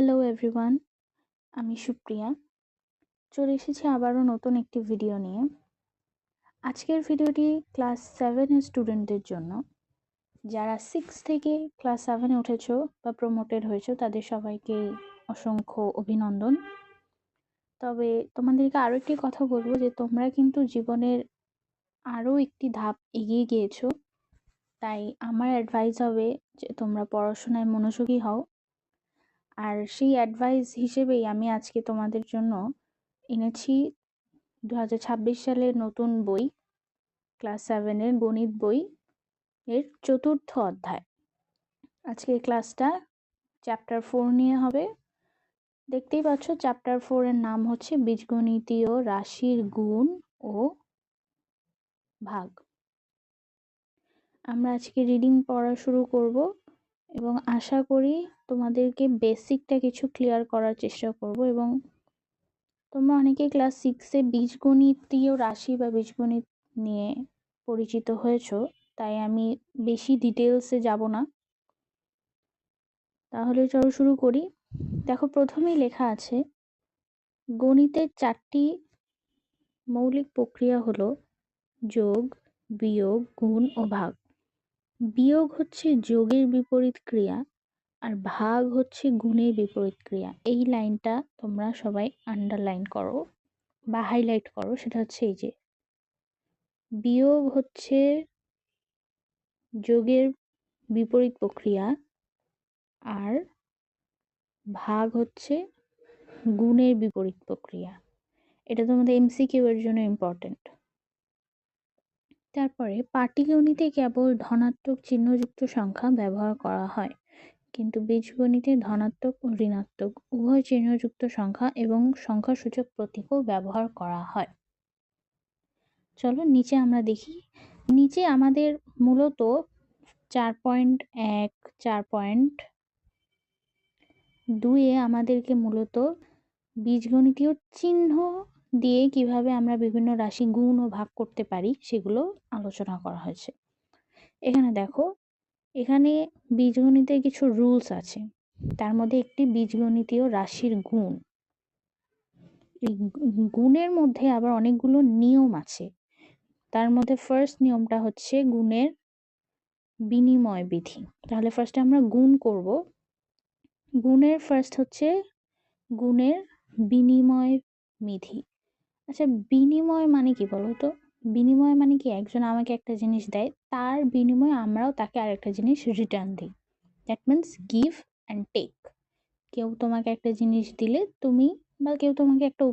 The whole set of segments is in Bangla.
হ্যালো এভরিওয়ান, আমি সুপ্রিয়া। চলে এসেছি আবারও নতুন একটি ভিডিও নিয়ে। আজকের ভিডিওটি ক্লাস 7 এর স্টুডেন্টদের জন্য। যারা 6 থেকে ক্লাস 7 এ উঠেছো বা প্রমোটেড হয়েছো তাদের সবাইকে অসংখ্য অভিনন্দন। তবে তোমাদেরকে আরও একটি কথা বলবো যে তোমরা কিন্তু জীবনের আরও একটি ধাপ এগিয়ে গিয়েছো। তাই আমার অ্যাডভাইস হবে যে তোমরা পড়াশোনায় মনোযোগী হও। আর সেই অ্যাডভাইস হিসেবেই আমি আজকে তোমাদের জন্য এনেছি 2026 সালের নতুন বই, ক্লাস 7 এর গণিত বই এর 4র্থ অধ্যায়। আজকের ক্লাসটা চ্যাপ্টার 4 নিয়ে হবে। দেখতেই পাচ্ছ চ্যাপ্টার 4 এর নাম হচ্ছে বীজগণিতীয় রাশির গুণ ও ভাগ। আমরা আজকে রিডিং পড়া শুরু করব এবং আশা করি তোমাদেরকে বেসিকটা কিছু ক্লিয়ার করার চেষ্টা করব। এবং তোমরা অনেকে ক্লাস 6 এ বীজগণিতীয় রাশি বা বীজগণিত নিয়ে পরিচিত হয়েছো, তাই আমি বেশি ডিটেলসে যাব না। তাহলে চলো শুরু করি। দেখো, প্রথমেই লেখা আছে গণিতের 4টি মৌলিক প্রক্রিয়া হলো যোগ, বিয়োগ, গুণ ও ভাগ। বিয়োগ হচ্ছে যোগের বিপরীত ক্রিয়া আর ভাগ হচ্ছে গুণের বিপরীত ক্রিয়া। এই লাইনটা তোমরা সবাই আন্ডারলাইন করো বা হাইলাইট করো। সেটা হচ্ছে এই যে বিয়োগ হচ্ছে যোগের বিপরীত প্রক্রিয়া আর ভাগ হচ্ছে গুণের বিপরীত প্রক্রিয়া। এটা তোমাদের এমসিকিউ এর জন্য ইম্পর্টেন্ট। তারপরে পাটিগণিতে কেবল ধনাত্মক চিহ্নযুক্ত সংখ্যা ব্যবহার করা হয়, কিন্তু বীজগণিতে ধনাত্মক ও ঋণাত্মক উভয় চিহ্নযুক্ত সংখ্যা এবং সংখ্যাসূচক প্রতীকও ব্যবহার করা হয়। চলো নিচে আমরা দেখি। নিচে আমাদের মূলত 4.1, 4.2 এ আমাদেরকে মূলত বীজগণিতীয় চিহ্ন দিয়ে কিভাবে আমরা বিভিন্ন রাশি গুণ ও ভাগ করতে পারি সেগুলো আলোচনা করা হয়েছে। এখানে দেখো, এখানে বীজগণিতের কিছু রুলস আছে। তার মধ্যে একটি বীজগণিতীয় রাশির গুণ। এই গুণের মধ্যে আবার অনেকগুলো নিয়ম আছে। তার মধ্যে ফার্স্ট নিয়মটা হচ্ছে গুণের বিনিময় বিধি। তাহলে ফার্স্টে আমরা গুণ করব। গুণের ফার্স্ট হচ্ছে গুণের বিনিময় বিধি। আচ্ছা, বিনিময় মানে কি বলো তো? বিনিময় মানে কি, একজন আমাকে একটা জিনিস দেয়, তার বিনিময়ে আমরাও তাকে আরেকটা জিনিস রিটার্ন দিই। That means give and take. কেউ তোমাকে একটা জিনিস দিলে তুমি, বা কেউ তোমাকে একটা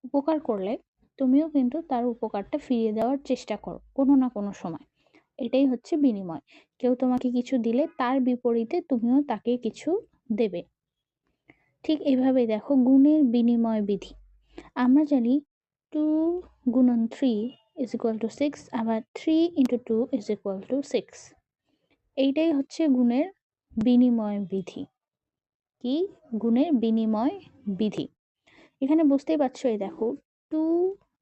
উপকার করলে তুমিও কিন্তু তার উপকারটা ফিরিয়ে দেওয়ার চেষ্টা করো কোনো না কোনো সময়। এটাই হচ্ছে বিনিময়। কেউ তোমাকে কিছু দিলে তার বিপরীতে তুমিও তাকে কিছু দেবে। ঠিক এইভাবে দেখো গুণের বিনিময় বিধি। আমরা জানি 2 গুণন 3 ইজ ইকুয়াল টু 6, আবার 3 ইন্টু 2 ইজ ইকুয়াল টু 6। এইটাই হচ্ছে গুণের বিনিময় বিধি। কি? গুণের বিনিময় বিধি। এখানে বুঝতেই পারছো, এই দেখো 2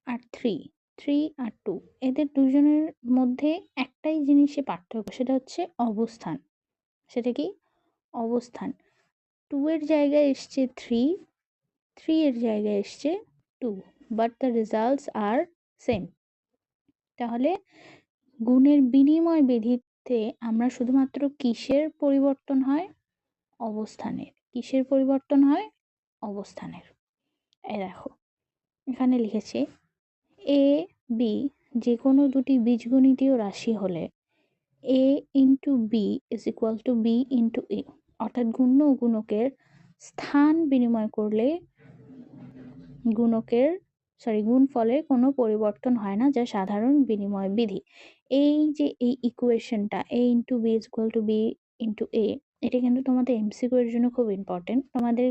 আর 3 আর 2, এদের দুজনের মধ্যে একটাই জিনিসে পার্থক্য, সেটা হচ্ছে অবস্থান। সেটা কি? অবস্থান। 2 এর জায়গায় এসছে 3 এর জায়গায় এসছে 2, but the results are same. তাহলে গুণের বিনিময় বিধিতে আমরা শুধুমাত্র কিসের পরিবর্তন হয়? অবস্থানের। কিসের পরিবর্তন হয়? অবস্থানের। এই দেখো, এখানে লিখেছে এ বি যে কোনো দুটি বীজগণিতীয় রাশি হলে A into B is equal to B into A. অর্থাৎ গুণ্য ও গুণকের স্থান বিনিময় করলে গুণফলের কোনো পরিবর্তন হয় না, যা সাধারণ বিনিময় বিধি। এই যে এই ইকুয়েশনটা A into B is equal to B into A, এটা কিন্তু তোমাদের এমসিকিউ এর জন্য খুব ইম্পর্টেন্ট। তোমাদের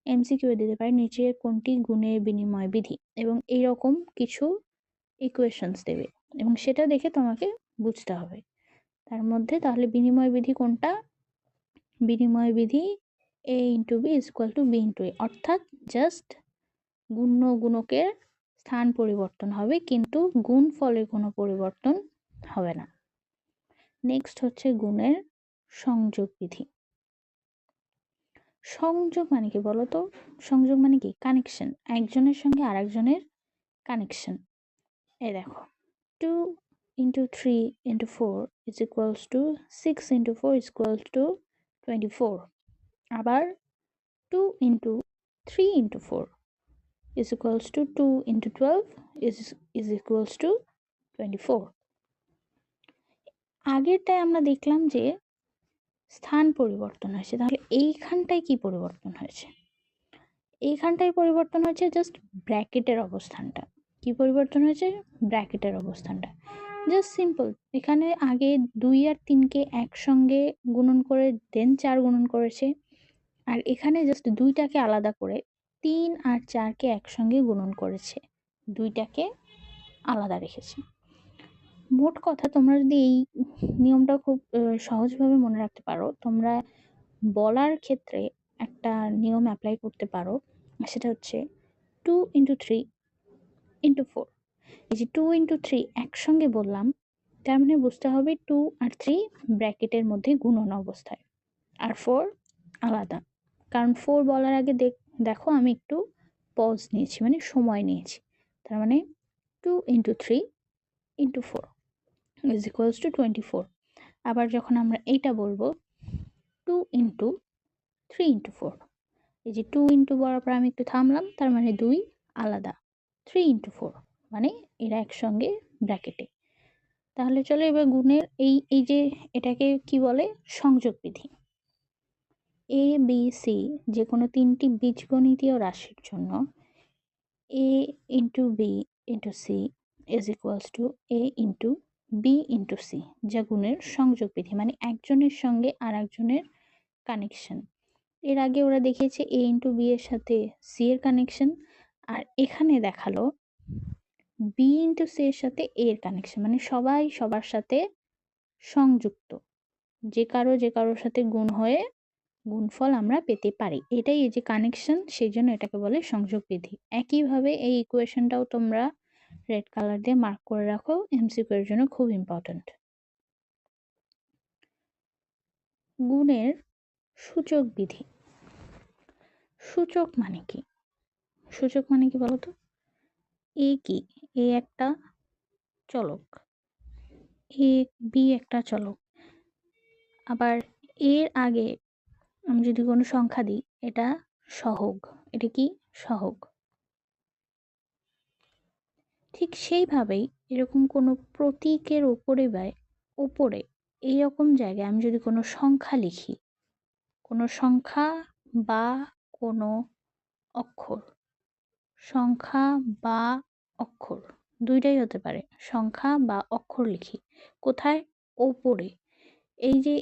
এমসিকিউ দিতে পারে নিচে কোনটি গুণের বিনিময় বিধি, এবং এইরকম কিছু ইকুয়েশনস দেবে এবং সেটা দেখে তোমাকে বুঝতে হবে। তার মধ্যে তাহলে বিনিময় বিধি কোনটা? বিনিময় বিধি A into B is equal to B into A, অর্থাৎ জাস্ট গুণ্য গুণকের স্থান পরিবর্তন হবে, কিন্তু গুণফলের কোনো পরিবর্তন হবে না। নেক্সট হচ্ছে গুণের সংযোগ বিধি। সংযোগ মানে কি বলো তো? সংযোগ মানে কি? কানেকশন, একজনের সঙ্গে আরেকজনের কানেকশন। এই দেখো, 2 into 3 into 4 is equals to 6 into 4 is equals to 24. আবার 2 into 3 into 4 is equals to 2 into 12 is equals to 24. আগেরটায় আমরা দেখলাম যে স্থান পরিবর্তন হয়েছে, তাহলে এইখানটায় কি পরিবর্তন হয়েছে? এইখানটায় পরিবর্তন হয়েছে জাস্ট ব্র্যাকেটের অবস্থানটা। কি পরিবর্তন হয়েছে? ব্র্যাকেটের অবস্থানটা। জাস্ট সিম্পল, এখানে আগে 2 আর 3কে একসঙ্গে গুণন করে দেন 4 গুণন করেছে, আর এখানে জাস্ট 2টাকে আলাদা করে 3 আর 4কে একসঙ্গে গুণন করেছে, 2টাকে আলাদা রেখেছে। মোট কথা, তোমরা যদি এই নিয়মটা খুব সহজভাবে মনে রাখতে পারো, তোমরা বলার ক্ষেত্রে একটা নিয়ম অ্যাপ্লাই করতে পারো, সেটা হচ্ছে 2 into 3 into 4। এই যে 2 into 3 একসঙ্গে বললাম, তার মানে বুঝতে হবে 2 আর 3 ব্র্যাকেটের মধ্যে গুণন অবস্থায়, আর 4 আলাদা। কারণ 4 বলার আগে দেখো আমি একটু পজ নিয়েছি, মানে সময় নিয়েছি। তার মানে 2 into 3 into 4 is equals to 24। আবার যখন আমরা এইটা বলবো 2 into 3 into 4, এই যে 2 into বলার পর আমি একটু থামলাম, তার মানে 2 আলাদা। 3 into 4 মানে এরা একসঙ্গে ব্র্যাকেটে। তাহলে চলো এবার গুণের এই যে এটাকে কি বলে? সংযোগ বিধি। এ বি সি যে কোনো 3টি বীজগণিতীয় রাশির জন্য a into b into c is equals to a into b into c, যা গুণের সংযোগ বিধি, মানে একজনের সঙ্গে আর একজনের কানেকশন। এর আগে ওরা দেখিয়েছে a into b এর সাথে c এর কানেকশন, আর এখানে দেখালো b into c এর সাথে a এর কানেকশন, মানে সবাই সবার সাথে সংযুক্ত, যে কারোর সাথে গুণ হয়ে গুণফল আমরা পেতে পারি। এটাই এই যে কানেকশন, সেই জন্য এটাকে বলে সংযোগ বিধি। একইভাবে এই ইকুয়েশনটাও তোমরা রেড কালার দিয়ে মার্ক করে রাখো, এমসিকিউ এর জন্য খুব ইম্পর্ট্যান্ট। গুণের সূচক বিধি। সূচক মানে কি? সূচক মানে কি বলতো? এ কি? এ একটা চলক, এ বি একটা চলক, আবার এর আগে আমি যদি কোনো সংখ্যা দিই, এটা সহগ। এটা কি? সহগ। ঠিক সেইভাবেই এরকম কোনো প্রতীকের উপরে এইরকম জায়গায় আমি যদি কোনো সংখ্যা লিখি, কোনো সংখ্যা বা কোনো অক্ষর, সংখ্যা বা অক্ষর দুইটাই হতে পারে, সংখ্যা বা অক্ষর লিখি কোথায়? ওপরে। এই যে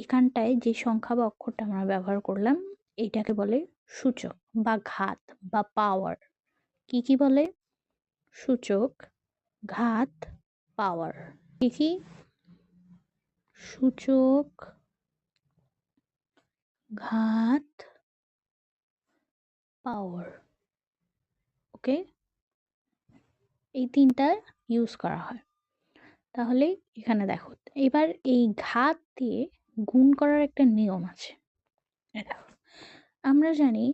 এখানটায় যে সংখ্যা বা অক্ষরটা আমরা ব্যবহার করলাম, এইটাকে বলে সূচক বা ঘাত বা পাওয়ার। কি বলে? সূচক, ঘাত, পাওয়ার। কি? সূচক, ঘাত, পাওয়ার। ওকে, এই তিনটা ইউজ করা হয়। তাহলে এখানে দেখো, এবার এই ঘাত দিয়ে গুণ করার একটা নিয়ম আছে। দেখো, আমরা জানি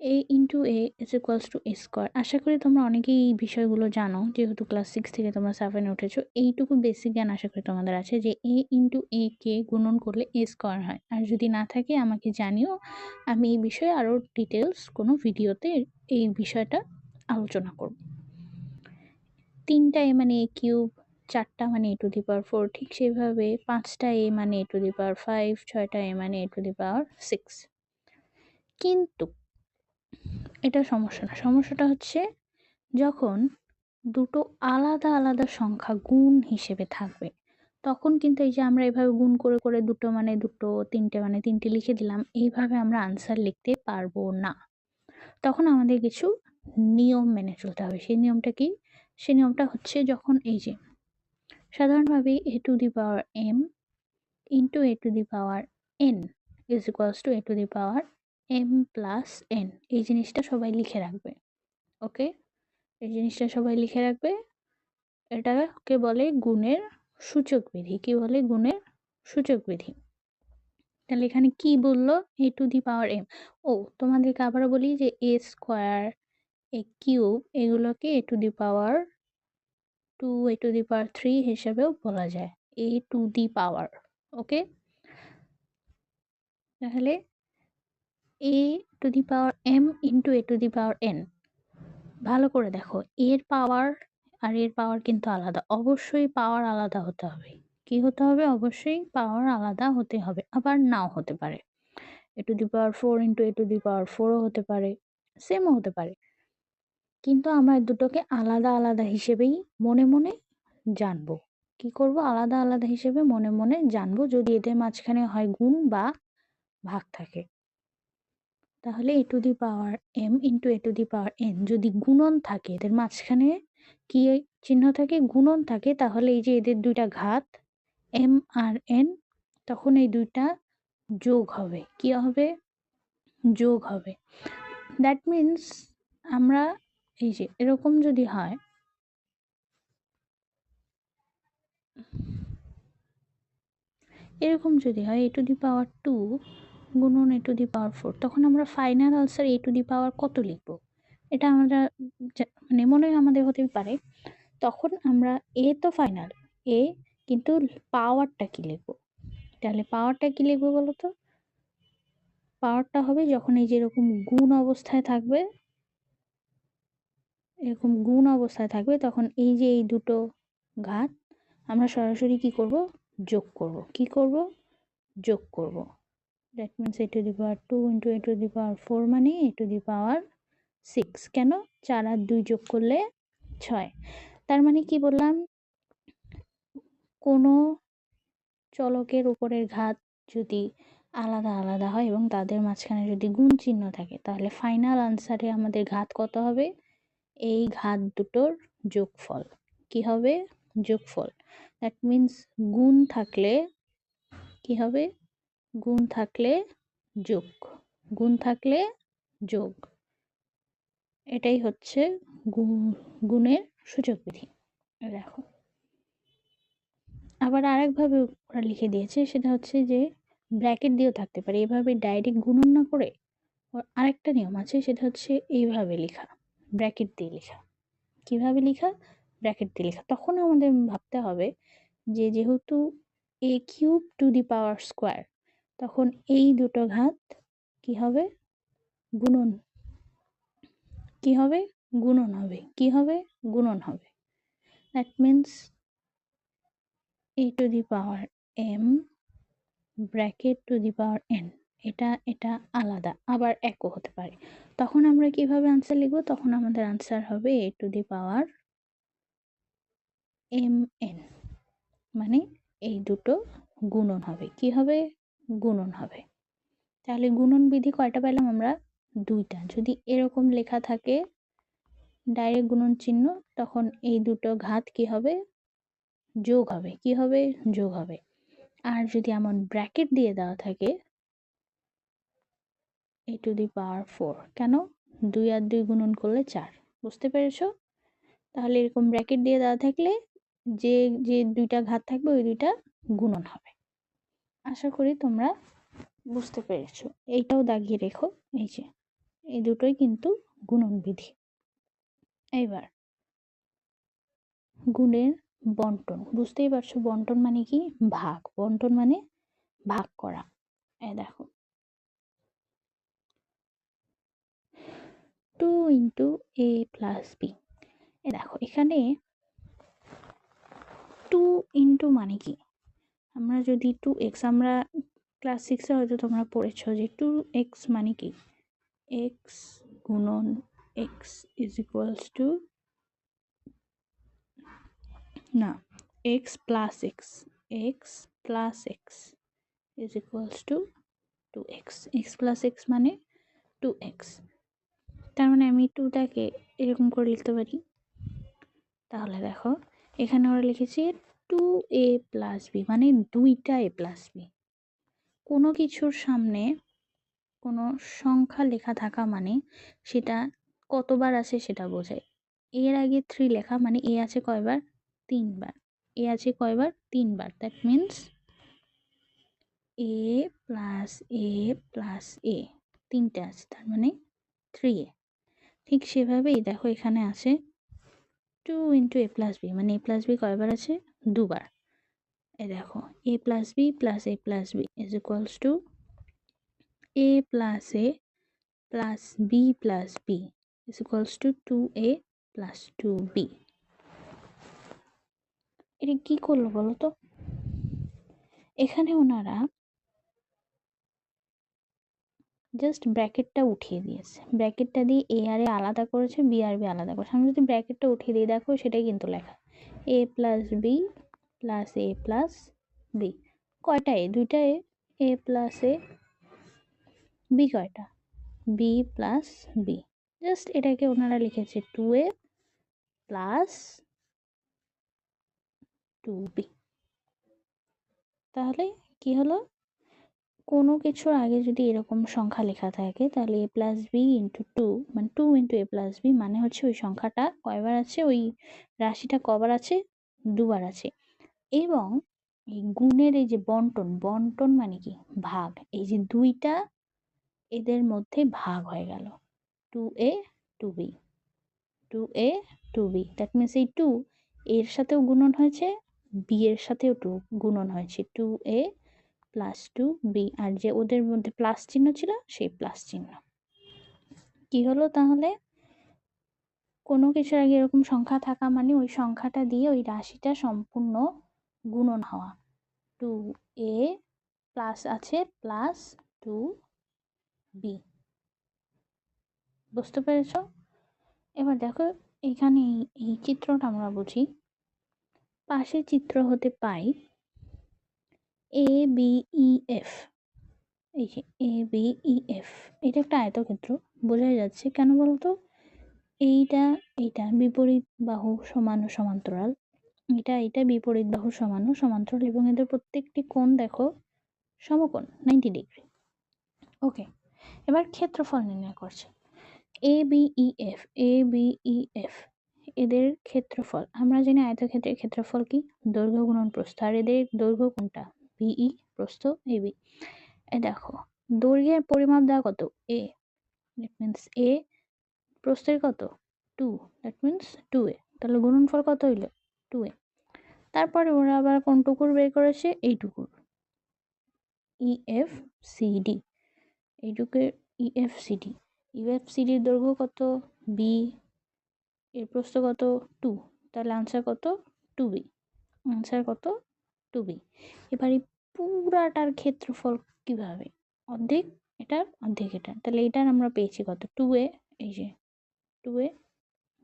a into a is equals to a square. আশা করি তোমরা অনেকেই এই বিষয়গুলো জানো, যেহেতু ক্লাস 6 থেকে তোমরা 7-এ উঠেছো। এইটুকু বেসিক জ্ঞান আশা করি তোমাদের আছে যে a ইন্টু a কে গুণন করলে a স্কোয়ার হয়। আর যদি না থাকে আমাকে জানিও, আমি এই বিষয়ে আরও ডিটেলস কোনো ভিডিওতে এই বিষয়টা আলোচনা করব। 3টা a মানে a কিউব, 4টা মানে a টু দি পাওয়ার 4, ঠিক সেভাবে 5টা a মানে a টু দি পাওয়ার 5, 6টা a মানে a টু দি পাওয়ার 6। কিন্তু এটা সমস্যা না। সমস্যাটা হচ্ছে যখন দুটো আলাদা আলাদা সংখ্যা গুণ হিসেবে থাকবে, তখন কিন্তু এই যে আমরা এভাবে গুণ করে করে দুটো মানে দুটো, তিনটে মানে তিনটে লিখে দিলাম, এইভাবে আমরা আনসার লিখতে পারবো না। তখন আমাদের কিছু নিয়ম মেনে চলতে হবে। সেই নিয়মটা কি? সেই নিয়মটা হচ্ছে, যখন এই যে সাধারণভাবে a to the power m into a to the power n is equals to a to the power m plus n, এই জিনিসটা সবাই লিখে রাখবে। ওকে, এই জিনিসটা সবাই লিখে রাখবে। এটাকে বলে গুণের সূচক বিধি। কি বলে? গুণের সূচক বিধি। তাহলে এখানে কি বলল? a to the power m। ও তোমাদেরকে আবারও বলি যে a স্কোয়ার, a কিউব এগুলোকে a to the power 2, a to the power 3 হিসেবেও বলা যায়। a to the power, okay? তাহলে a to the power m into a to the power n। ভালো করে দেখো, এর পাওয়ার আর এর পাওয়ার কিন্তু আলাদা। অবশ্যই পাওয়ার আলাদা হতে হবে। কি হতে হবে? অবশ্যই পাওয়ার আলাদা হতে হবে, আবার নাও হতে পারে। a to the power 4 into a to the power 4 ও হতে পারে, সেমও হতে পারে। কিন্তু আমরা এই দুটোকে আলাদা আলাদা হিসেবেই মনে মনে জানবো। কি করব? আলাদা আলাদা হিসেবে মনে মনে জানবো, যদি এদের মাঝখানে হয় গুণ বা ভাগ থাকে। তাহলে a to the power m into a to the power n যদি গুণন থাকে, এদের মাঝখানে কি চিহ্ন থাকে? গুণন থাকে, তাহলে এই যে এদের দুইটা ঘাত m আর n, তখন এই দুইটা যোগ হবে। কি হবে? যোগ হবে। দ্যাট মিন্স আমরা এই যে এরকম যদি হয়, এরকম যদি হয় a টু দি পাওয়ার 2 গুণন a টু দি পাওয়ার 4, তখন আমরা final answer a to the power কত লিখব? এটা আমরা মানে মনে আমাদের হতে পারে। তখন আমরা এ তো ফাইনাল এ, কিন্তু পাওয়ারটা কি লিখবো? তাহলে পাওয়ারটা কি লিখবো বলো তো? পাওয়ারটা হবে যখন এই যে এরকম গুণ অবস্থায় থাকবে, এরকম গুণ অবস্থায় থাকবে, তখন এই যে এই দুটো ঘাত আমরা সরাসরি কি করব? যোগ করব। কি করব? যোগ করব। That means a to the power 2 into a to the power 4 মানে a টু দি পাওয়ার 6। কেন? 4 আর 2 যোগ করলে 6। তার মানে কি বললাম? কোনো চলকের উপরের ঘাত যদি আলাদা আলাদা হয় এবং তাদের মাঝখানে যদি গুণ চিহ্ন থাকে, তাহলে ফাইনাল আনসারে আমাদের ঘাত কত হবে? এই ঘাত দুটোর যোগফল। কি হবে? যোগফল। দ্যাট মিন্স গুণ থাকলে কি হবে? গুণ থাকলে যোগ, গুণ থাকলে যোগ। এটাই হচ্ছে গুণের সূচক বিধি। দেখো, আবার আরেকভাবে ওরা লিখে দিয়েছে, সেটা হচ্ছে যে ব্র্যাকেট দিয়েও থাকতে পারে। এভাবে ডাইরেক্ট গুণন না করে ওর আরেকটা নিয়ম আছে, সেটা হচ্ছে এইভাবে লেখা, ব্র্যাকেট দিয়ে লেখা। কিভাবে লেখা? ব্র্যাকেট দিয়ে লেখা। তখন আমাদের ভাবতে হবে যে যেহেতু a cube two the power square, তখন এই দুটো ঘাত কি হবে? গুণন। কি হবে? গুণন হবে। কি হবে? গুণন হবে। That means a to the power m bracket two the power n, এটা আলাদা, আবার একও হতে পারে। তখন আমরা কিভাবে আনসার লিখব? তখন আমাদের আনসার হবে a to the power mn, মানে এই দুটো গুণন হবে। কি হবে? গুণন হবে। তাহলে গুণন বিধি কয়টা পেলাম আমরা? দুইটা। যদি এরকম লেখা থাকে ডাইরেক্ট গুণন চিহ্ন, তখন এই দুটো ঘাত কি হবে? যোগ হবে। কি হবে? যোগ হবে। আর যদি এমন ব্র্যাকেট দিয়ে দেওয়া থাকে a টু দি পাওয়ার 4, কেন? 2 আর 2 গুণন করলে 4। বুঝতে পেরেছো? তাহলে এরকম ব্র্যাকেট দিয়ে দেওয়া থাকলে যে যে দুইটা ঘাত থাকবে ওই দুইটা গুণন হবে। আশা করি তোমরা বুঝতে পেরেছো। এইটাও দাগিয়ে রেখো, এই যে এই দুটোই কিন্তু গুণন বিধি। এইবার গুণের বন্টন বুঝতেই পারছো। বন্টন মানে কি? ভাগ। বন্টন মানে ভাগ করা। এই দেখো, 2 ইন্টু a প্লাস বি। এ দেখো এখানে 2 ইন্টু মানে কি? আমরা যদি 2x, আমরা ক্লাস 6-এ হয়তো তোমরা পড়েছো যে 2x মানে কি? x গুণন x ইজ ইকুয়ালস টু, না, x plus x, x plus x is equals two 2x। x plus x মানে 2x। তার মানে আমি 2টাকে এরকম করে লিখতে পারি। তাহলে দেখো এখানে ওরা লিখেছে 2a প্লাস বি, মানে দুইটা a প্লাস বি। কোনো কিছুর সামনে কোনো সংখ্যা লেখা থাকা মানে সেটা কতবার আছে সেটা বোঝায়। এর আগে 3 লেখা মানে এ আছে কয়বার? 3 বার। এ আছে কয়বার? 3 বার। That means A plus A plus A, তিনটে আছে, তার মানে 3a। ঠিক সেভাবেই দেখো এখানে আছে 2 ইন্টু এ প্লাস বি, মানে এ প্লাস বি কয়বার আছে? দুবার। এই দেখো A plus B plus A plus B is equals to A plus A plus B plus B is equals to 2a plus 2b। এটা কি করলো বলো তো? এখানে ওনারা জাস্ট ব্র্যাকেটটা উঠিয়ে দিয়েছে, ব্র্যাকেটটা দিয়ে এ আর এ আলাদা করেছে, বি আর বি আলাদা করেছে। আমি যদি ব্র্যাকেটটা উঠিয়ে দিই, দেখো সেটাই কিন্তু লেখা A plus B plus A plus B. কয়টা এ? দুইটা A. A plus A, B কয়টা? B plus B. জাস্ট এটাকে ওনারা লিখেছে 2a প্লাস 2b। তাহলে কি হলো? কোনো কিছুর আগে যদি এরকম সংখ্যা লেখা থাকে তাহলে এ প্লাস বি ইন্টু 2, মানে 2 ইন্টু এ প্লাস বি, মানে হচ্ছে ওই সংখ্যাটা কয়বার আছে, ওই রাশিটা কবার আছে? দুবার আছে। এবং এই গুণের এই যে বন্টন, বন্টন মানে কি? ভাগ। এই যে দুইটা এদের মধ্যে ভাগ হয়ে গেল, 2a 2b, 2a 2b। That means এই 2 এর সাথেও গুণন হয়েছে, বি এর সাথেও 2 গুণন হয়েছে, 2a প্লাস 2b। আর যে ওদের মধ্যে প্লাস চিহ্ন ছিল সেই প্লাস চিহ্ন। কি হলো তাহলে? কোনো কিছুর আগে এরকম সংখ্যা থাকা মানে ওই সংখ্যাটা দিয়ে ওই রাশিটা সম্পূর্ণ গুণন হওয়া। 2a প্লাস আছে প্লাস 2b। বুঝতে পেরেছ? এবার দেখো এখানে এই চিত্রটা আমরা বুঝি। পাশে চিত্র হতে পাই এ বি ই এফ। এই যে এ বি ই এফ, এটা একটা আয়তক্ষেত্র, বোঝাই যাচ্ছে। কেন বলতো? এইটা এইটা বিপরীত বাহু সমান ও সমান্তরাল, এটা বিপরীত বাহু সমান ও সমান্তরাল, এবং এদের প্রত্যেকটি কোণ দেখো সমকোণ, 90 ডিগ্রি। ওকে, এবার ক্ষেত্রফল নির্ণয় করছে A B E F. A B E F এদের ক্ষেত্রফল আমরা জানি। আয়তক্ষেত্রের ক্ষেত্রফল কি? দৈর্ঘ্য গুণন প্রস্থ। আর এদের দৈর্ঘ্য কোনটা? বিই, প্রস্থ এবি। এ দেখো দৈর্ঘ্যের পরিমাপ দেওয়া কত? এ, দ্যাট মিনস এ। প্রস্থের কত? 2, দ্যাট মিনস 2a। তাহলে গুণনফল কত হইল? 2a। তারপরে ওরা আবার কোন টুকুর বের করেছে? এইটুকুর, EFCD। এইটুকুর EFCD। EFCDর দৈর্ঘ্য কত? বি, এর প্রস্থ কত? 2। তাহলে আনসার কত? 2b। আনসার কত? 2b। এবার এই পুরাটার ক্ষেত্রফল কিভাবে? অর্ধেক এটার, অর্ধেক এটা। তাহলে এটার আমরা পেয়েছি কত? 2a। এই যে 2a,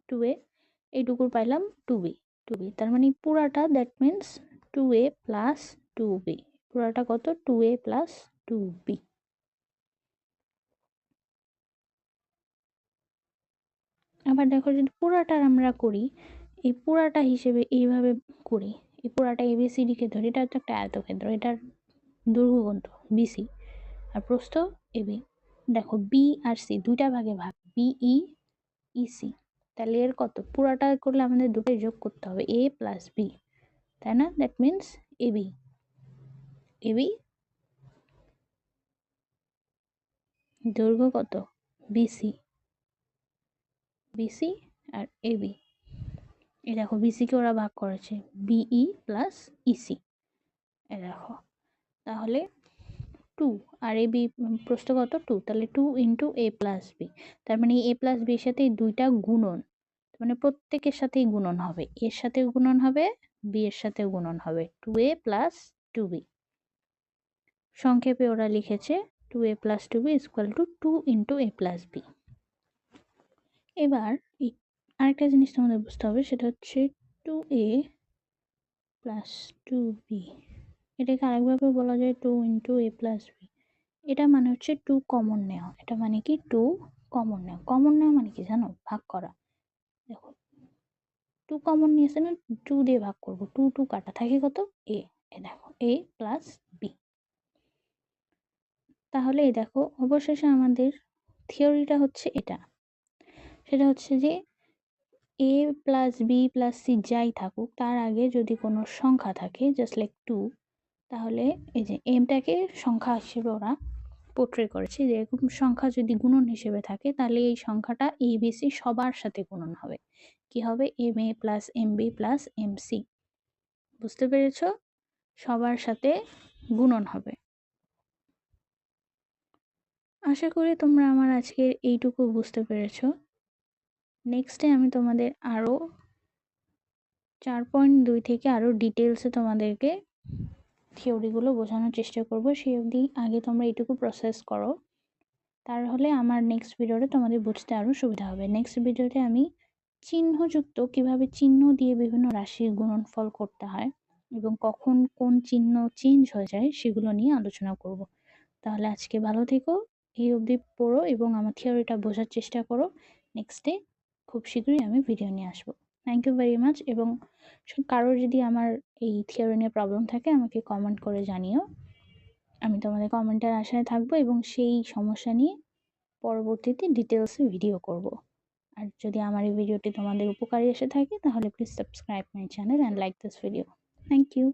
2a, এইটুকুর পাইলাম 2b, 2b। তার মানে পুরাটা, that means 2a plus 2b। পুরাটা কত? 2a plus 2b। আবার দেখো যদি পুরাটার আমরা করি, এই পুরাটা হিসেবে এইভাবে করি, এই পুরাটা এবিসিডি কে ধরি। এটা হচ্ছে একটা আয়তক্ষেত্র, এটার দৈর্ঘ্য কত? বিসি, আর প্রস্থ এবি। দেখো বি আর সি দুইটা ভাগে ভাগ, বিই ইসি। তাহলে এর কত? পুরাটা করলে আমাদের দুটোই যোগ করতে হবে, এ প্লাস বি, তাই না? That means AB. এবি দৈর্ঘ্য কত? বিসি, বিসি আর এবি। এই দেখো বিসিকে ওরা ভাগ করেছে, বিই প্লাস ইসি। এ দেখো তাহলে 2, আর এ বি প্রস্থ কত? 2। তাহলে 2 ইন্টু এ প্লাস বি। তার মানে এ প্লাস বির সাথে এই দুইটা গুণন, মানে প্রত্যেকের সাথেই গুণন হবে, এর সাথেও গুণন হবে, বি এর সাথেও গুণন হবে, 2a প্লাস 2b। সংক্ষেপে ওরা লিখেছে 2a plus 2b equal to 2 into A plus B. এবার আরেকটা জিনিস তোমাদের বুঝতে হবে, সেটা হচ্ছে 2a প্লাস 2b। এটাকে আরেকভাবে বলা যায় 2 ইন্টু এ প্লাস বি। এটা মানে হচ্ছে 2 কমন নেওয়া। এটা মানে কি? 2 কমন নেওয়া। কমন নেওয়া মানে কি জানো? ভাগ করা। দেখো 2 কমন নিয়েছে না, 2 দিয়ে ভাগ করবো, 2 2 কাটা, থাকে কত? এ। এ দেখো এ প্লাস বি। তাহলে এই দেখো অবশেষে আমাদের থিওরিটা হচ্ছে এটা, সেটা হচ্ছে যে এ প্লাস বি প্লাস সি যাই থাকুক, তার আগে যদি কোনো সংখ্যা থাকে জাস্ট লাইক 2, তাহলে এই যে এমটাকে সংখ্যা হিসেবে ওরা পোর্ট্রে করেছে, যে এরকম সংখ্যা যদি গুণন হিসেবে থাকে তাহলে এই সংখ্যাটা ABC সবার সাথে গুণন হবে। কি হবে? MA plus MB plus MC। বুঝতে পেরেছ? সবার সাথে গুণন হবে। আশা করি তোমরা আমার আজকের এইটুকু বুঝতে পেরেছ। নেক্সটে আমি তোমাদের আরও 4.2 থেকে আরও ডিটেলসে তোমাদেরকে থিওরিগুলো বোঝানোর চেষ্টা করব। সেই অবধি আগে তোমরা এইটুকু প্রসেস করো, তাহলে আমার নেক্সট ভিডিওতে তোমাদের বুঝতে আরও সুবিধা হবে। নেক্সট ভিডিওতে আমি চিহ্নযুক্ত কিভাবে চিহ্ন দিয়ে বিভিন্ন রাশির গুণনফল করতে হয় এবং কখন কোন চিহ্ন চেঞ্জ হয়ে যায় সেগুলো নিয়ে আলোচনা করব। তাহলে আজকে ভালো থেকো, এই অবধি পড়ো এবং আমার থিওরিটা বোঝার চেষ্টা করো। নেক্সটে খুব শীঘ্রই আমি ভিডিও নিয়ে আসবো। Thank you very much. এবং কারোর যদি আমার এই থিওরি নিয়ে প্রবলেম থাকে আমাকে কমেন্ট করে জানিও। আমি তোমাদের কমেন্টের আশায় থাকবো এবং সেই সমস্যা নিয়ে পরবর্তীতে ডিটেলসে ভিডিও করব। আর যদি আমার এই ভিডিওটি তোমাদের উপকারী এসে থাকে তাহলে please subscribe my channel and like this video. Thank you.